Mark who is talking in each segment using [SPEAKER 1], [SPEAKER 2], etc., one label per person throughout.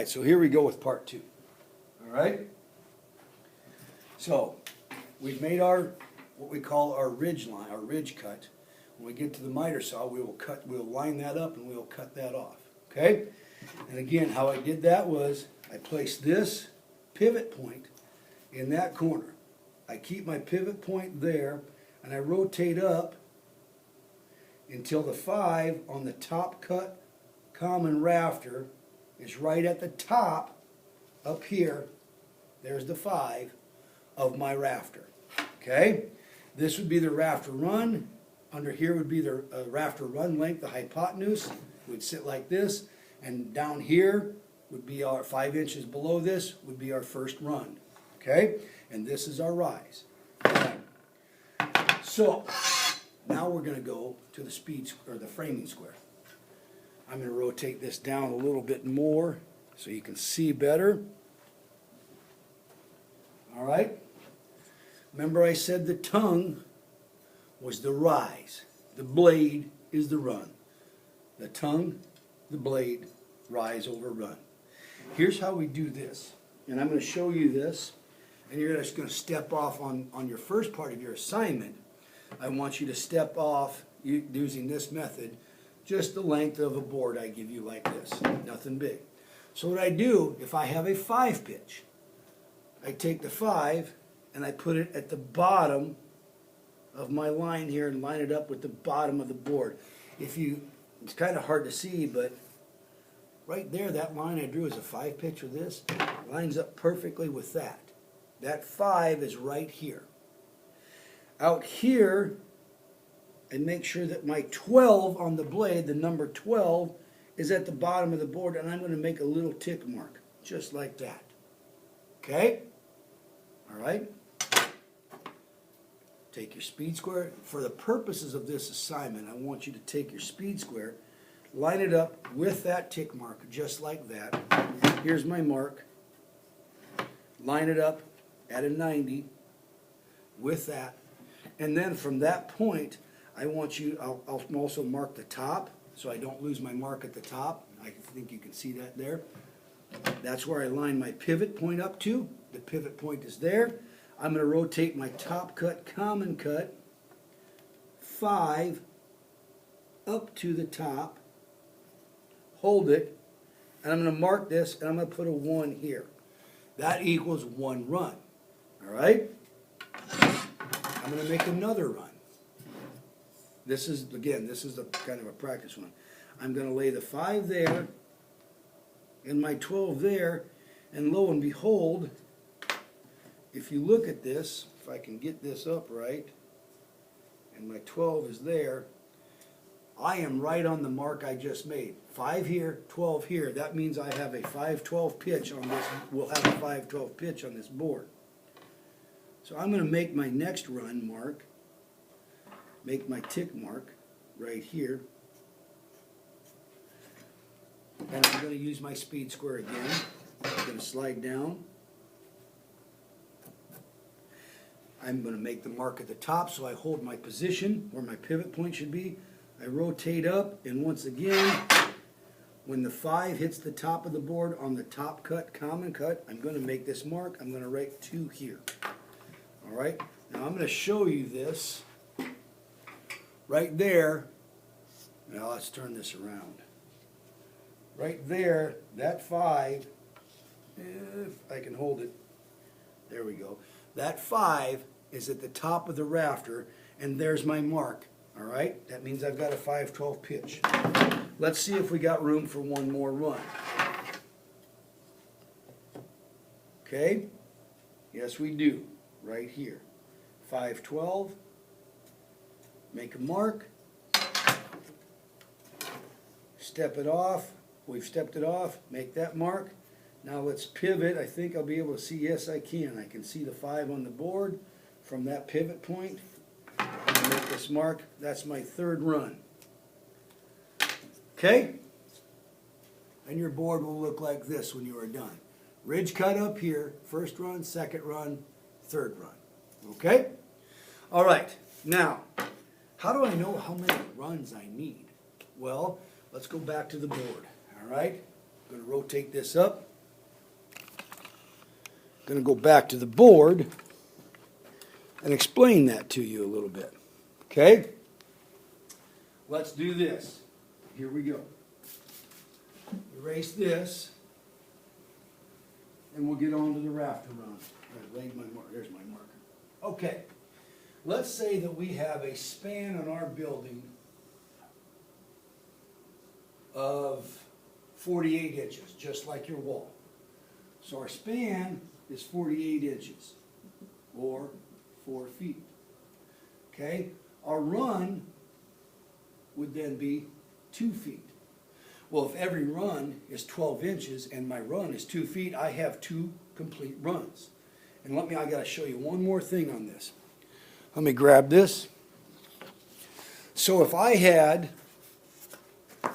[SPEAKER 1] right, so here we go with part two. All right? So, we've made our, what we call our ridge line, our ridge cut. When we get to the miter saw, we'll line that up and we'll cut that off. Okay? And again, how I did that was, I placed this pivot point in that corner. I keep my pivot point there, and I rotate up until the 5 on the top cut common rafter is right at the top up here. There's the 5 of my rafter. Okay? This would be the rafter run. Under here would be the rafter run length, the hypotenuse would sit like this, and down here would be our 5 inches below this would be our first run. Okay? And this is our rise. Okay. So now we're going to go to the speed or the framing square. I'm going to rotate this down a little bit more so you can see better. All right? Remember I said the tongue was the rise. The blade is the run. The tongue, the blade, rise over run. Here's how we do this. And I'm going to show you this. And you're just going to step off on your first part of your assignment. I want you to step off using this method, just the length of a board I give you like this, nothing big. So what I do, if I have a 5 pitch, I take the 5 and I put it at the bottom of my line here and line it up with the bottom of the board. It's kind of hard to see, but right there, that line I drew as a 5 pitch of this lines up perfectly with that. That 5 is right here. Out here, I make sure that my 12 on the blade, the number 12, is at the bottom of the board, and I'm going to make a little tick mark, just like that. Okay? All right? Take your speed square. For the purposes of this assignment, I want you to take your speed square, line it up with that tick mark, just like that. Here's my mark. Line it up at a 90 with that. And then from that point, I want you, I'll also mark the top so I don't lose my mark at the top. I think you can see that there. That's where I line my pivot point up to. The pivot point is there. I'm going to rotate my top cut, common cut, 5 up to the top, hold it, and I'm going to mark this, and I'm going to put a 1 here. That equals 1 run. All right? I'm going to make another run. This is the kind of a practice one. I'm going to lay the 5 there and my 12 there, and lo and behold, if you look at this, if I can get this up right, and my 12 is there, I am right on the mark I just made. 5 here, 12 here. That means I have a 5-12 pitch on this. We'll have a 5-12 pitch on this board. So I'm going to make my next run mark, make my tick mark right here, and I'm going to use my speed square again. I'm going to slide down. I'm going to make the mark at the top so I hold my position where my pivot point should be. I rotate up, and once again, when the 5 hits the top of the board on the top cut, common cut, I'm going to make this mark. I'm going to write 2 here. All right? Now I'm going to show you this right there. Now let's turn this around. Right there, that 5, if I can hold it, there we go. That 5 is at the top of the rafter, and there's my mark. All right? That means I've got a 5-12 pitch. Let's see if we got room for one more run. Okay? Yes, we do. Right here. 5-12. Make a mark. Step it off. We've stepped it off. Make that mark. Now let's pivot. I think I'll be able to see. Yes, I can. I can see the 5 on the board from that pivot point. Make this mark. That's my 3rd run. Okay? And your board will look like this when you are done. Ridge cut up here, 1st run, 2nd run, 3rd run. Okay? All right. Now, how do I know how many runs I need? Well, let's go back to the board. All right? I'm going to rotate this up. going to go back to the board and explain that to you a little bit. Okay? Let's do this. Here we go. Erase this, and we'll get on to the rafter run. I laid my marker. There's my marker. Okay. Let's say that we have a span on our building of 48 inches, just like your wall. So our span is 48 inches, or 4 feet. Okay? Our run would then be 2 feet. Well, if every run is 12 inches and my run is 2 feet, I have 2 complete runs. And I got to show you one more thing on this. Let me grab this. So if I had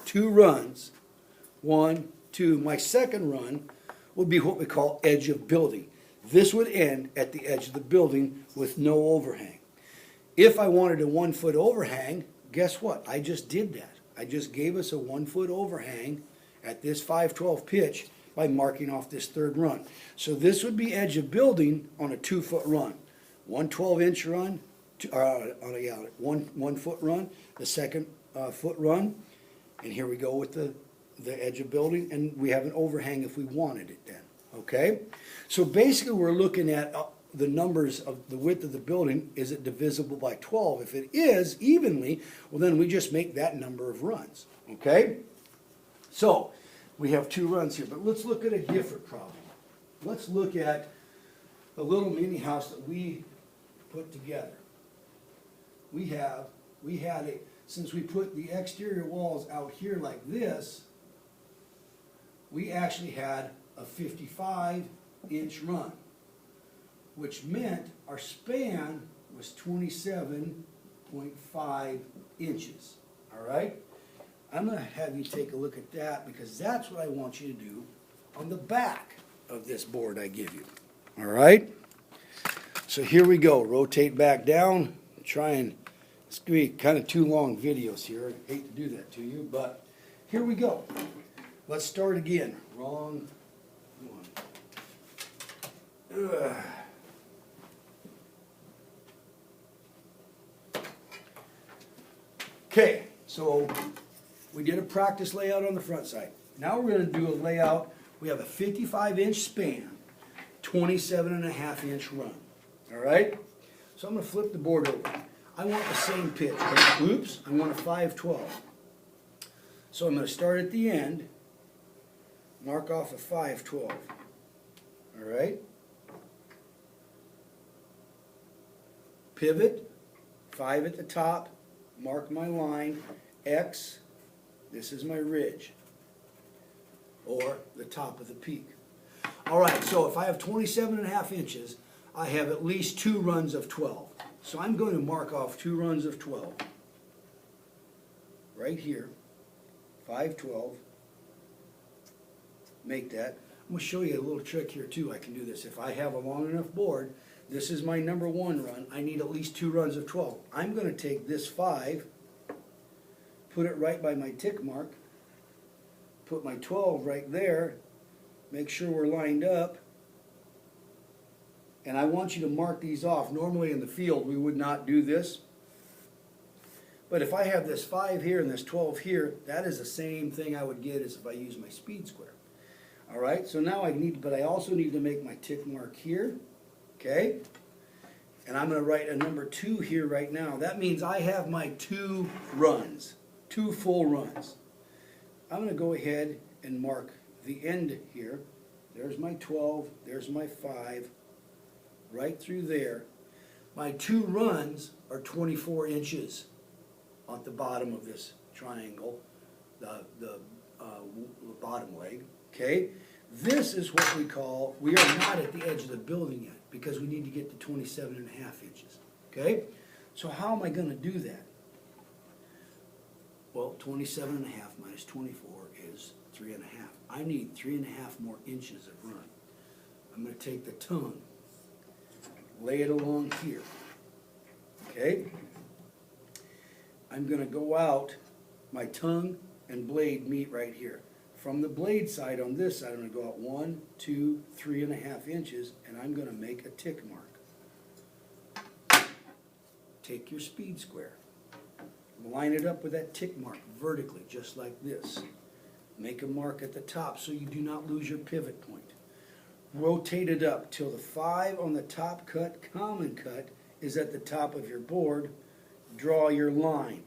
[SPEAKER 1] 2 runs, 1, 2, my second run would be what we call edge of building. This would end at the edge of the building with no overhang. If I wanted a 1 foot overhang, guess what? I just did that. I just gave us a 1 foot overhang at this 5/12 pitch by marking off this third run. So this would be edge of building on a 2 foot run. 1 12-inch run, one foot run, the second foot run, and here we go with the edge of building, and we have an overhang if we wanted it then. Okay? So basically we're looking at the numbers of the width of the building. Is it divisible by 12? If it is evenly, well then we just make that number of runs. Okay? So we have 2 runs here, but let's look at a different problem. Let's look at a little mini house that we put together. Since we put the exterior walls out here like this, we actually had a 55-inch run, which meant our span was 27.5 inches. All right? I'm going to have you take a look at that because that's what I want you to do on the back of this board I give you. All right? So here we go. Rotate back down. It's going to be kind of 2 long videos here. I hate to do that to you, but here we go. Let's start again. Wrong one. Ugh. Okay, so we did a practice layout on the front side. Now we're going to do a layout. We have a 55-inch span, 27.5-inch run. All right? So I'm going to flip the board over. I want the same pitch. Oops, I want a 5/12. So I'm going to start at the end, mark off a 5/12. All right? Pivot, 5 at the top, mark my line, X, this is my ridge, or the top of the peak. All right, so if I have 27.5 inches, I have at least 2 runs of 12. So I'm going to mark off 2 runs of 12. Right here, 5/12. Make that. I'm going to show you a little trick here too. I can do this. If I have a long enough board, this is my number 1 run. I need at least 2 runs of 12. I'm going to take this 5, put it right by my tick mark, put my 12 right there, make sure we're lined up, and I want you to mark these off. Normally in the field we would not do this, but if I have this 5 here and this 12 here, that is the same thing I would get as if I use my speed square. All right, so now I also need to make my tick mark here, okay? And I'm going to write a number 2 here right now. That means I have my 2 runs, 2 full runs. I'm going to go ahead and mark the end here. There's my 12, there's my 5, right through there. My 2 runs are 24 inches at the bottom of this triangle, the bottom leg, okay? This is what we are not at the edge of the building yet because we need to get to 27.5 inches, okay? So how am I going to do that? Well, 27.5 minus 24 is 3.5. I need 3.5 more inches of run. I'm going to take the tongue, lay it along here, okay? I'm going to go out, my tongue and blade meet right here. from the blade side on this side, I'm going to go out 1, 2, 3.5 inches, and I'm going to make a tick mark. Take your speed square, line it up with that tick mark vertically, just like this. Make a mark at the top so you do not lose your pivot point. Rotate it up till the 5 on the top cut, common cut, is at the top of your board. Draw your line.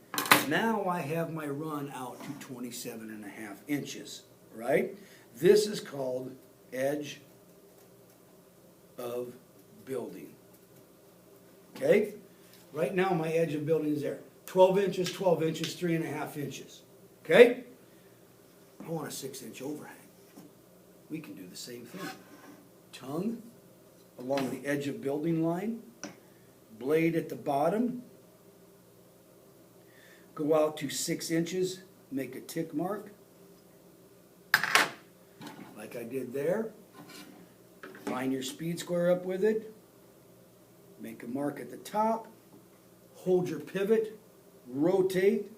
[SPEAKER 1] Now I have my run out to 27.5 inches, right? This is called edge of building. Okay? Right now my edge of building is there. 12 inches, 12 inches, 3.5 inches. Okay? I want a 6-inch overhang. We can do the same thing. Tongue along the edge of building line, blade at the bottom, go out to 6 inches, make a tick mark, like I did there. Line your speed square up with it, make a mark at the top, hold your pivot, rotate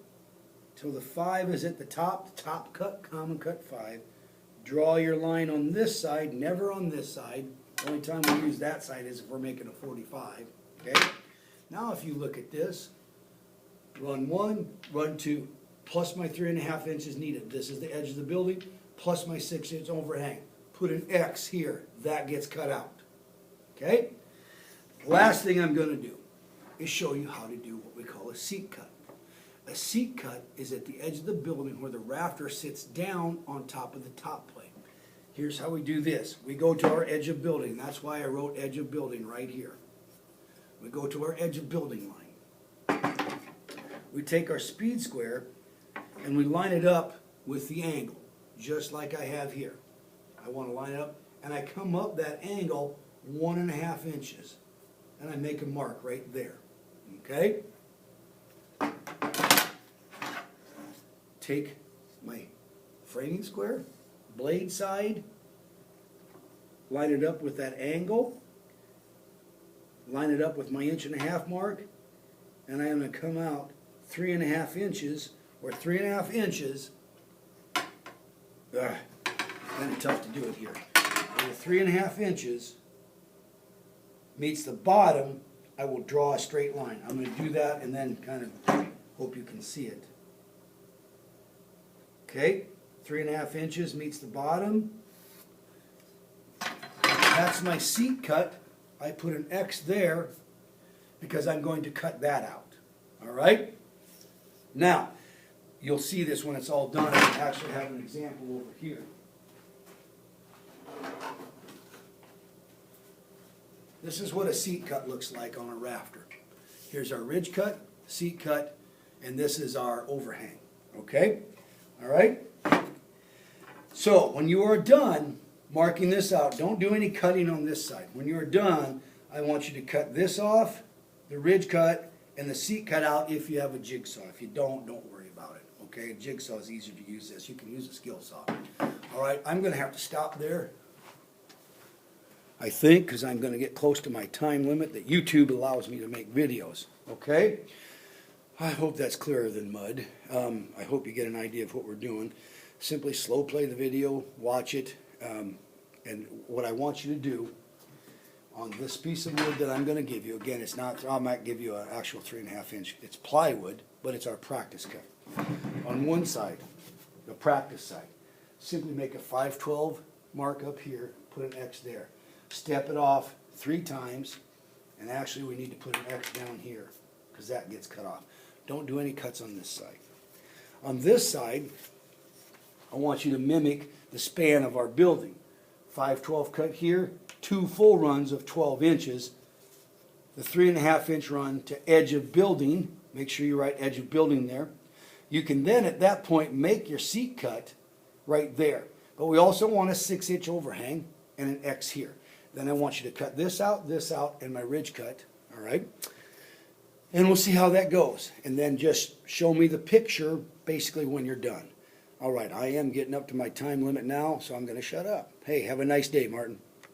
[SPEAKER 1] till the 5 is at the top cut, common cut 5. Draw your line on this side, never on this side. The only time we use that side is if we're making a 45. Okay? Now if you look at this, run 1, run 2, plus my 3.5 inches needed. This is the edge of the building, plus my 6-inch overhang. Put an X here. That gets cut out. Okay? Last thing I'm going to do is show you how to do what we call a seat cut. A seat cut is at the edge of the building where the rafter sits down on top of the top plate. Here's how we do this. We go to our edge of building. That's why I wrote edge of building right here. We go to our edge of building line. We take our speed square and we line it up with the angle, just like I have here. I want to line it up, and I come up that angle 1.5 inches, and I make a mark right there. Okay? Take my framing square, blade side, line it up with that angle, line it up with my 1.5 mark, and I am going to come out 3.5 inches, or 3.5 inches. Kind of tough to do it here. Where 3.5 inches meets the bottom, I will draw a straight line. I'm going to do that and then kind of hope you can see it. Okay, 3.5 inches meets the bottom. That's my seat cut. I put an X there because I'm going to cut that out. All right? Now, you'll see this when it's all done. I actually have an example over here. This is what a seat cut looks like on a rafter. Here's our ridge cut, seat cut, and this is our overhang. Okay? All right? So, when you are done marking this out, don't do any cutting on this side. When you are done, I want you to cut this off, the ridge cut, and the seat cut out if you have a jigsaw. If you don't worry about it. Okay? A jigsaw is easier to use this. You can use a skill saw. All right? I'm going to have to stop there, I think, because I'm going to get close to my time limit that YouTube allows me to make videos. Okay? I hope that's clearer than mud. I hope you get an idea of what we're doing. Simply slow play the video, watch it, and what I want you to do on this piece of wood that I'm going to give you, again, it's not, I might give you an actual 3.5 inch, it's plywood, but it's our practice cut. On one side, the practice side, simply make a 5/12 mark up here, put an X there. Step it off 3 times, and actually we need to put an X down here because that gets cut off. Don't do any cuts on this side. On this side, I want you to mimic the span of our building. 5/12 cut here, 2 full runs of 12 inches, the 3.5 inch run to edge of building. Make sure you write edge of building there. You can then at that point make your seat cut right there. But we also want a 6-inch overhang and an X here. Then I want you to cut this out, and my ridge cut, all right? And we'll see how that goes. And then just show me the picture basically when you're done. All right, I am getting up to my time limit now, so I'm going to shut up. Hey, have a nice day, Martin.